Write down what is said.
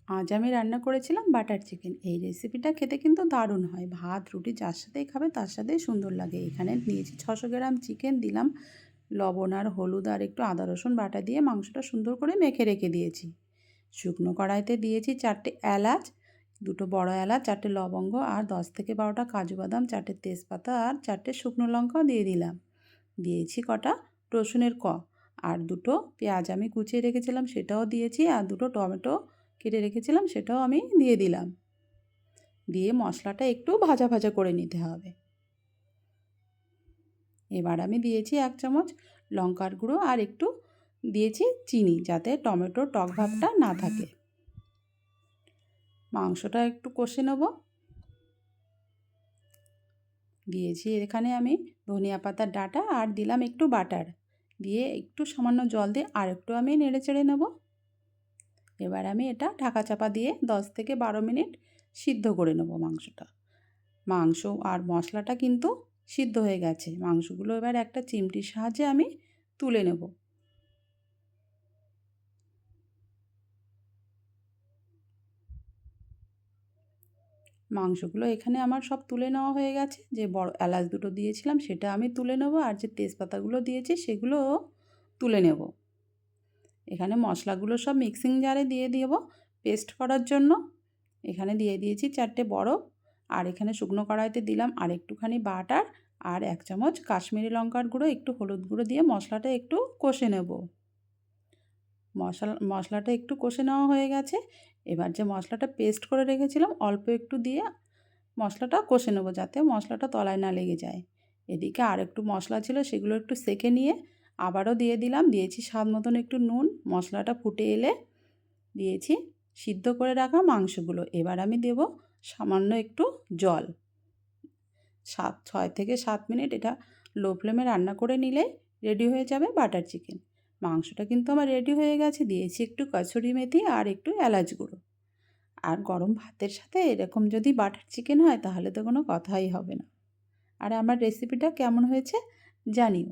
আজ আমি রান্না করেছিলাম বাটার চিকেন। এই রেসিপিটা খেতে কিন্তু দারুণ হয়। ভাত রুটি যার সাথেই খাবে তার সাথেই সুন্দর লাগে। এখানে নিয়েছি 600 গ্রাম চিকেন, দিলাম লবণ আর হলুদ আর একটু আদা রসুন বাটা দিয়ে মাংসটা সুন্দর করে মেখে রেখে দিয়েছি। শুকনো কড়াইতে দিয়েছি 4টে এলাচ, 2টো বড় এলাচ, 4টে লবঙ্গ আর 10 থেকে 12টা কাজু বাদাম, 4টে তেজপাতা আর 4টে শুকনো লঙ্কাও দিয়ে দিলাম। দিয়েছি কটা রসুনের আর 2টো পেঁয়াজ আমি কুচিয়ে রেখেছিলাম সেটাও দিয়েছি, আর 2টো টমেটো কেটে রেখেছিলাম সেটাও আমি দিয়ে দিলাম। দিয়ে মশলাটা একটু ভাজা ভাজা করে নিতে হবে। এবার আমি দিয়েছি 1 চামচ লঙ্কার গুঁড়ো আর একটু দিয়েছি চিনি, যাতে টমেটোর টক ভাবটা না থাকে। মাংসটা একটু কষে নেব। দিয়েছি এখানে আমি ধনিয়া পাতার ডাঁটা আর দিলাম একটু বাটার, দিয়ে একটু সামান্য জল দিয়ে আর একটু আমি নেড়ে চেড়ে নেব। এবার আমি এটা ঢাকা চাপা দিয়ে 10 থেকে 12 মিনিট সিদ্ধ করে নেব মাংসটা। মাংস আর মশলাটা কিন্তু সিদ্ধ হয়ে গেছে। মাংসগুলো এবার একটা চিমটির সাহায্যে আমি তুলে নেব। মাংসগুলো এখানে আমার সব তুলে নেওয়া হয়ে গেছে। যে বড় এলাচ 2টো দিয়েছিলাম সেটা আমি তুলে নেব, আর যে তেজপাতাগুলো দিয়েছি সেগুলোও তুলে নেব। এখানে মশলাগুলো সব মিক্সিং জারে দিয়ে দেব পেস্ট করার জন্য। এখানে দিয়ে দিয়েছি 4টে বরফ, আর এখানে শুকনো কড়াইতে দিলাম আর একটুখানি বাটার আর 1 চামচ কাশ্মীরি লঙ্কার গুঁড়ো, একটু হলুদ গুঁড়ো দিয়ে মশলাটা একটু কষে নেব। মশলাটা একটু কষে নেওয়া হয়ে গেছে। এবার যে মশলাটা পেস্ট করে রেখেছিলাম অল্প একটু দিয়ে মশলাটা কষে নেব, যাতে মশলাটা তলায় না লেগে যায়। এদিকে আর একটু মশলা ছিল সেগুলো একটু সেঁকে নিয়ে আবারও দিয়ে দিলাম। দিয়েছি স্বাদ মতন একটু নুন। মশলাটা ফুটে এলে দিয়েছি সিদ্ধ করে রাখা মাংসগুলো। এবার আমি দেব সামান্য একটু জল। 6 থেকে 7 মিনিট এটা লো ফ্লেমে রান্না করে নিলেই রেডি হয়ে যাবে বাটার চিকেন। মাংসটা কিন্তু আমার রেডি হয়ে গেছে। দিয়েছি একটু কসুরি মেথি আর একটু এলাচ গুঁড়ো। আর গরম ভাতের সাথে এরকম যদি বাটার চিকেন হয় তাহলে তো কোনো কথাই হবে না। আর আমার রেসিপিটা কেমন হয়েছে জানিও।